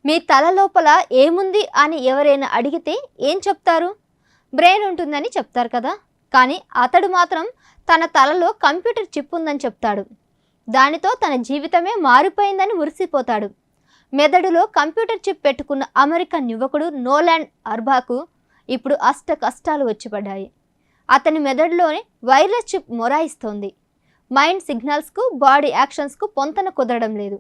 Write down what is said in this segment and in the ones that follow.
మీ తల లోపల ఏముంది అని ఎవరైనా అడిగితే ఏం చెప్తారు? బ్రెయిన్ ఉంటుందని చెప్తారు కదా. కానీ అతడు మాత్రం తన తలలో కంప్యూటర్ చిప్ ఉందని చెప్తాడు. దానితో తన జీవితమే మారిపోయిందని మురిసిపోతాడు. మెదడులో కంప్యూటర్ చిప్ పెట్టుకున్న అమెరికన్ యువకుడు నోలాన్ అర్బాకు ఇప్పుడు అష్ట కష్టాలు వచ్చిపడ్డాయి. అతని మెదడులోని వైర్లెస్ చిప్ మొరాయిస్తోంది. మైండ్ సిగ్నల్స్కు బాడీ యాక్షన్స్కు పొంతన కుదరడం లేదు.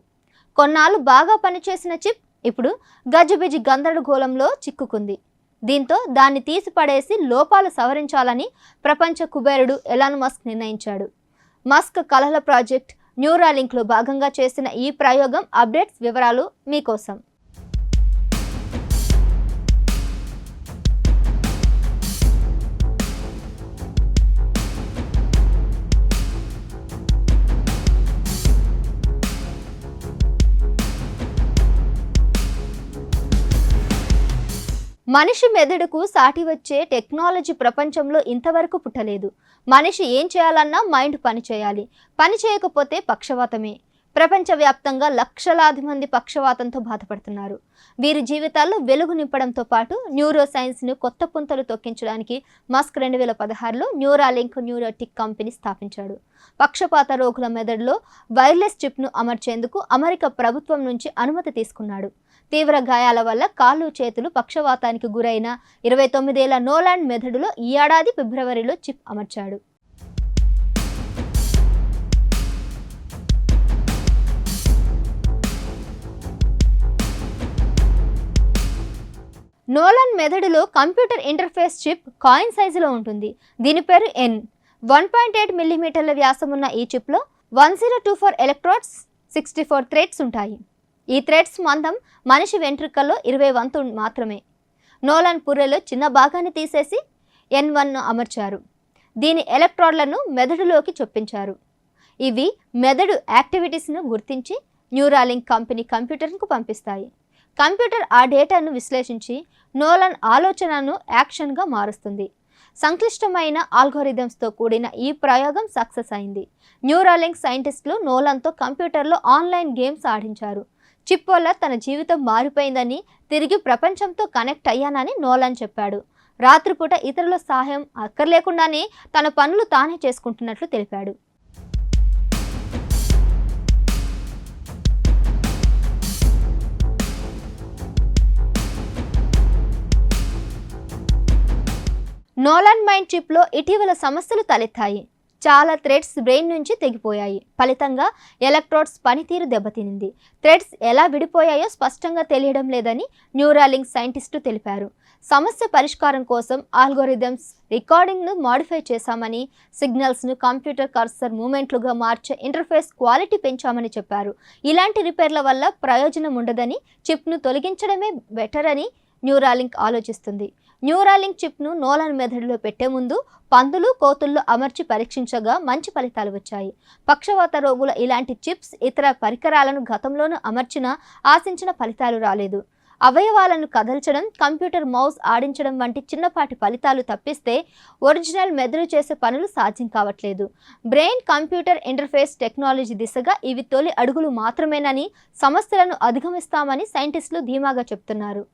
కొన్నాళ్ళు బాగా పనిచేసిన చిప్ ఇప్పుడు గజిబిజి గందరగోళంలో చిక్కుకుంది. దీంతో దాన్ని తీసిపడేసి లోపాలు సవరించాలని ప్రపంచ కుబేరుడు ఎలాన్ మస్క్ నిర్ణయించాడు. మస్క్ కలల ప్రాజెక్ట్ న్యూరాలింక్లో భాగంగా చేసిన ఈ ప్రయోగం అప్డేట్స్ వివరాలు మీకోసం. మనిషి మెదడుకు సాటి వచ్చే టెక్నాలజీ ప్రపంచంలో ఇంతవరకు పుట్టలేదు. మనిషి ఏం చేయాలన్నా మైండ్ పని చేయాలి. పని చేయకపోతే పక్షవాతమే. ప్రపంచవ్యాప్తంగా లక్షలాది మంది పక్షవాతంతో బాధపడుతున్నారు. వీరి జీవితాల్లో వెలుగు నింపడంతో పాటు న్యూరో సైన్స్ను కొత్త పుంతలు తొక్కించడానికి మస్క్ 2016లో న్యూరాలింక్ న్యూరోటిక్ కంపెనీ స్థాపించాడు. పక్షపాత రోగుల మెదడులో వైర్లెస్ చిప్ను అమర్చేందుకు అమెరికా ప్రభుత్వం నుంచి అనుమతి తీసుకున్నాడు. తీవ్ర గాయాల వల్ల కాళ్ళు చేతులు పక్షవాతానికి గురైన 29 ఏళ్ల నోలాన్ మెదడులో ఈ ఏడాది ఫిబ్రవరిలో చిప్ అమర్చాడు. నోలాన్ మెదడులో కంప్యూటర్ ఇంటర్ఫేస్ చిప్ కాయిన్ సైజులో ఉంటుంది. దీని పేరు ఎన్. 1.8 మిల్లీమీటర్ల వ్యాసం ఉన్న ఈ చిప్లో 1024 ఎలక్ట్రోడ్స్, 64 థ్రెడ్స్ ఉంటాయి. ఈ థ్రెడ్స్ మందం మనిషి వెంట్రుకల్లో 20 వంతు మాత్రమే. నోలాన్ పుర్రెలో చిన్న భాగాన్ని తీసేసి N1ను అమర్చారు. దీని ఎలక్ట్రోడ్లను మెదడులోకి చొప్పించారు. ఇవి మెదడు యాక్టివిటీస్ను గుర్తించి న్యూరాలింక్ కంపెనీ కంప్యూటర్కు పంపిస్తాయి. కంప్యూటర్ ఆ డేటాను విశ్లేషించి నోలాన్ ఆలోచనను యాక్షన్గా మారుస్తుంది. సంక్లిష్టమైన ఆల్గోరిథమ్స్తో కూడిన ఈ ప్రయోగం సక్సెస్ అయింది. న్యూరాలింక్ సైంటిస్టులు నోలాన్తో కంప్యూటర్లో ఆన్లైన్ గేమ్స్ ఆడించారు. చిప్ వల్ల తన జీవితం మారిపోయిందని, తిరిగి ప్రపంచంతో కనెక్ట్ అయ్యానని నోలాన్ చెప్పాడు. రాత్రిపూట ఇతరుల సహాయం అక్కర్లేకుండానే తన పనులు తానే చేసుకుంటున్నట్లు తెలిపాడు. నోలాన్ మైండ్ చిప్లో ఇటీవల సమస్యలు తలెత్తాయి. చాలా థ్రెడ్స్ బ్రెయిన్ నుంచి తెగిపోయాయి. ఫలితంగా ఎలక్ట్రోడ్స్ పనితీరు దెబ్బతినింది. థ్రెడ్స్ ఎలా విడిపోయాయో స్పష్టంగా తెలియడం లేదని న్యూరాలింక్ సైంటిస్టు తెలిపారు. సమస్య పరిష్కారం కోసం ఆల్గోరిథమ్స్ రికార్డింగ్ను మాడిఫై చేశామని, సిగ్నల్స్ను కంప్యూటర్ కర్సర్ మూమెంట్లుగా మార్చే ఇంటర్ఫేస్ క్వాలిటీ పెంచామని చెప్పారు. ఇలాంటి రిపేర్ల వల్ల ప్రయోజనం ఉండదని, చిప్ను తొలగించడమే బెటర్ అని న్యూరాలింక్ ఆలోచిస్తుంది. న్యూరాలింక్ చిప్ను నోలాన్ మెదడులో పెట్టే ముందు పందులు, కోతుల్లో అమర్చి పరీక్షించగా మంచి ఫలితాలు వచ్చాయి. పక్షవాత రోగుల ఇలాంటి చిప్స్ ఇతర పరికరాలను గతంలోనూ అమర్చినా ఆశించిన ఫలితాలు రాలేదు. అవయవాలను కదల్చడం, కంప్యూటర్ మౌస్ ఆడించడం వంటి చిన్నపాటి ఫలితాలు తప్పిస్తే ఒరిజినల్ మెదడు చేసే పనులు సాధ్యం కావట్లేదు. బ్రెయిన్ కంప్యూటర్ ఇంటర్ఫేస్ టెక్నాలజీ దిశగా ఇవి తొలి అడుగులు మాత్రమేనని, సమస్యలను అధిగమిస్తామని సైంటిస్టులు ధీమాగా చెప్తున్నారు.